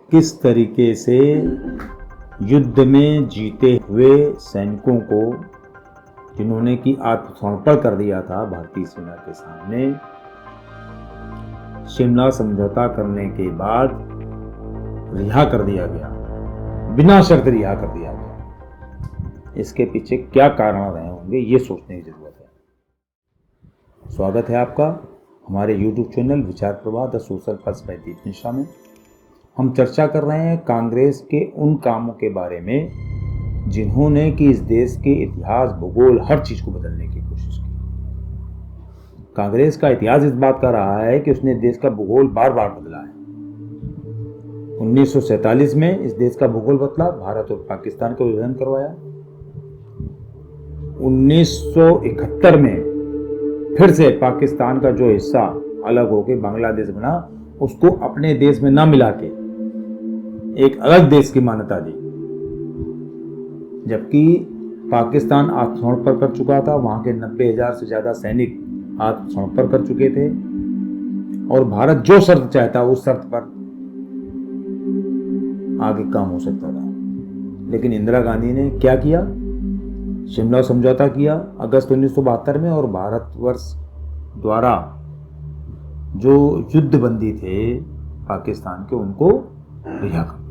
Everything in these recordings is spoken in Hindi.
किस तरीके से युद्ध में जीते हुए सैनिकों को, जिन्होंने कि आत्मसमर्पण कर दिया था भारतीय सेना के सामने, शिमला समझौता करने के बाद रिहा कर दिया गया, बिना शर्त रिहा कर दिया गया। इसके पीछे क्या कारण रहे होंगे, ये सोचने की जरूरत है। स्वागत है आपका हमारे YouTube चैनल विचार प्रवाह द सोशल पल्स बाय दीप मिश्रा में। हम चर्चा कर रहे हैं कांग्रेस के उन कामों के बारे में जिन्होंने कि इस देश के इतिहास, भूगोल, हर चीज को बदलने की कोशिश की। कांग्रेस का इतिहास इस बात का रहा है कि उसने देश का भूगोल बार बार बदला है। 1947 में इस देश का भूगोल बदला, भारत और पाकिस्तान का विभाजन करवाया। 1971 में फिर से पाकिस्तान का जो हिस्सा अलग होकर बांग्लादेश बना, उसको अपने देश में ना मिला के एक अलग देश की मान्यता दी, जबकि पाकिस्तान आत्मसमर्पण कर चुका था। वहां के 90,000 से ज्यादा सैनिक आत्मसमर्पण कर चुके थे और भारत जो शर्त चाहता उस शर्त पर आगे काम हो सकता था। लेकिन इंदिरा गांधी ने क्या किया? शिमला समझौता किया अगस्त 1972 में, और भारतवर्ष द्वारा जो युद्धबंदी थे पाकिस्तान के, उनको रिहा कर दिया।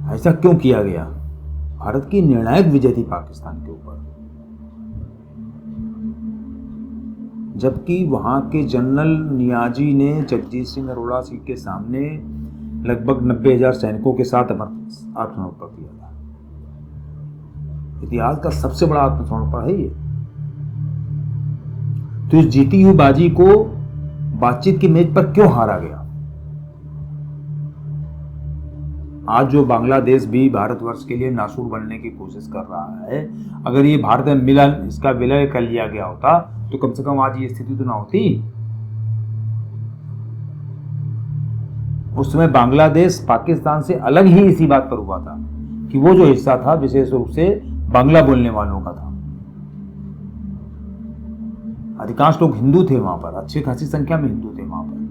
ऐसा क्यों किया गया? भारत की निर्णायक विजय थी पाकिस्तान के ऊपर, जबकि वहां के जनरल नियाजी ने जगजीत सिंह अरोड़ा सिंह के सामने लगभग 90,000 सैनिकों के साथ आत्मसमर्पण किया था। इतिहास का सबसे बड़ा आत्मसमर्पण है ये। तो इस जीती हुई बाजी को बातचीत की मेज पर क्यों हारा गया? आज जो बांग्लादेश भी भारतवर्ष के लिए नासूर बनने की कोशिश कर रहा है, अगर ये भारत में मिलन, इसका विलय कर लिया गया होता तो कम से कम आज ये स्थिति तो ना होती। उस समय बांग्लादेश पाकिस्तान से अलग ही इसी बात पर हुआ था कि वो जो हिस्सा था विशेष रूप से बांग्ला बोलने वालों का था। अधिकांश लोग हिंदू थे वहां पर, अच्छी खासी संख्या में हिंदू थे वहां पर।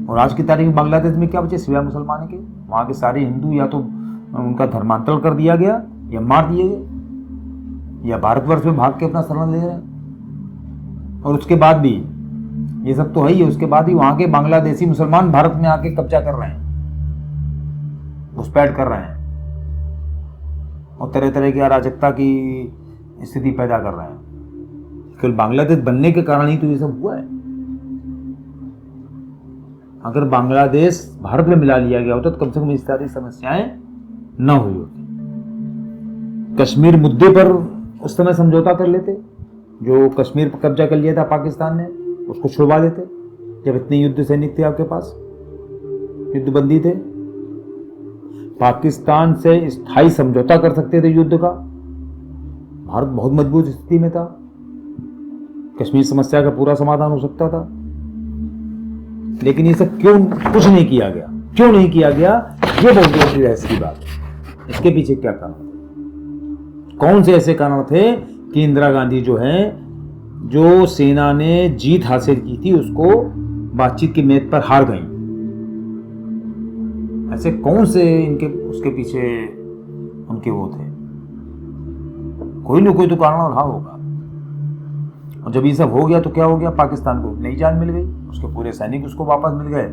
और आज की तारीख में बांग्लादेश में क्या बचे सिवाय मुसलमान के? वहां के सारे हिंदू या तो उनका धर्मांतरण कर दिया गया या मार दिए गए या भारतवर्ष में भाग के अपना शरण ले रहे हैं। और उसके बाद भी ये सब तो है ही, उसके बाद भी वहां के बांग्लादेशी मुसलमान भारत में आके कब्जा कर रहे हैं, घुसपैठ कर रहे हैं और तरह तरह की अराजकता की स्थिति पैदा कर रहे हैं। केवल बांग्लादेश बनने के कारण ही तो ये सब हुआ है। अगर बांग्लादेश भारत में मिला लिया गया होता तो कम से कम इस तरह की समस्याएं न हुई होती। कश्मीर मुद्दे पर उस समय समझौता कर लेते, जो कश्मीर पर कब्जा कर लिया था पाकिस्तान ने, उसको छुड़वा देते। जब इतने युद्ध सैनिक थे आपके पास, युद्धबंदी थे, पाकिस्तान से स्थायी समझौता कर सकते थे युद्ध का। भारत बहुत मजबूत स्थिति में था, कश्मीर समस्या का पूरा समाधान हो सकता था। लेकिन ये सब क्यों कुछ नहीं किया गया? क्यों नहीं किया गया? ये बहुत बड़ी रहस्य की बात है। इसके पीछे क्या कारण थे? कौन से ऐसे कारण थे कि इंदिरा गांधी जो है, जो सेना ने जीत हासिल की थी, उसको बातचीत की मेज पर हार गई? ऐसे कौन से इनके उसके पीछे उनके वो थे? कोई ना कोई तो कारण रहा होगा। और जब ये सब हो गया तो क्या हो गया? पाकिस्तान को नई जान मिल गई, उसके पूरे सैनिक उसको वापस मिल गए।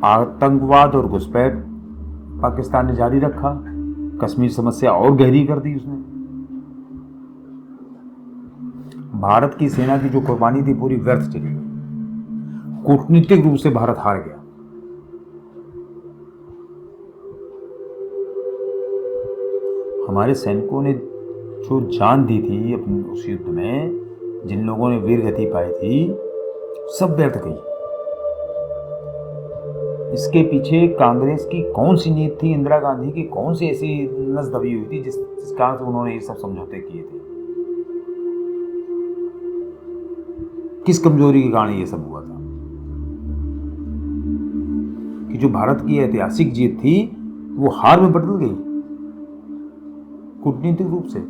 आतंकवाद और घुसपैठ पाकिस्तान ने जारी रखा, कश्मीर समस्या और गहरी कर दी उसने। भारत की सेना की जो कुर्बानी थी पूरी व्यर्थ चली गई। कूटनीतिक रूप से भारत हार गया। हमारे सैनिकों ने जो जान दी थी अपने उस युद्ध में, जिन लोगों ने वीर गति पाई थी, सब व्यर्थ गई। इसके पीछे कांग्रेस की कौन सी नीति थी, इंदिरा गांधी की कौन सी ऐसी नस दबी हुई थी जिस कारण से उन्होंने ये सब समझौते किए थे? किस कमजोरी के कारण ये सब हुआ था कि जो भारत की ऐतिहासिक जीत थी वो हार में बदल गई कूटनीतिक रूप से?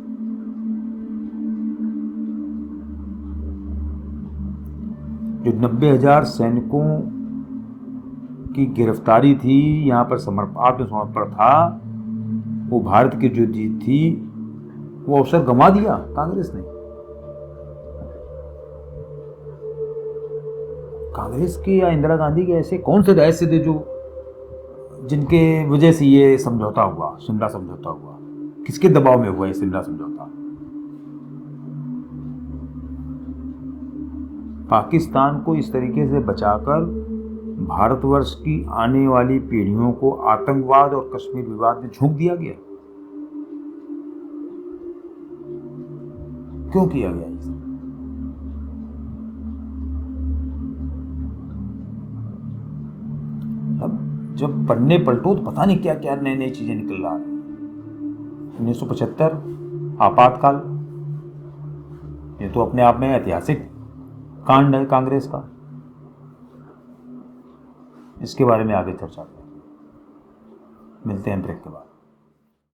जो 90,000 सैनिकों की गिरफ्तारी थी, यहाँ पर आत्मसमर्पण था, वो भारत की जो जीत थी, वो अवसर गंवा दिया कांग्रेस ने। कांग्रेस के या इंदिरा गांधी के ऐसे कौन से रहस्य थे जो जिनके वजह से ये समझौता हुआ, शिमला समझौता हुआ? किसके दबाव में हुआ ये शिमला समझौता? पाकिस्तान को इस तरीके से बचाकर भारतवर्ष की आने वाली पीढ़ियों को आतंकवाद और कश्मीर विवाद में झोंक दिया गया। क्यों किया गया ये? अब जब पन्ने पलटो तो पता नहीं क्या क्या नई नई चीजें निकल रहा है। 1975 आपातकाल, ये तो अपने आप में ऐतिहासिक कांड है कांग्रेस का। इसके बारे में आगे चर्चा करें। मिलते हैं ब्रेक के बाद।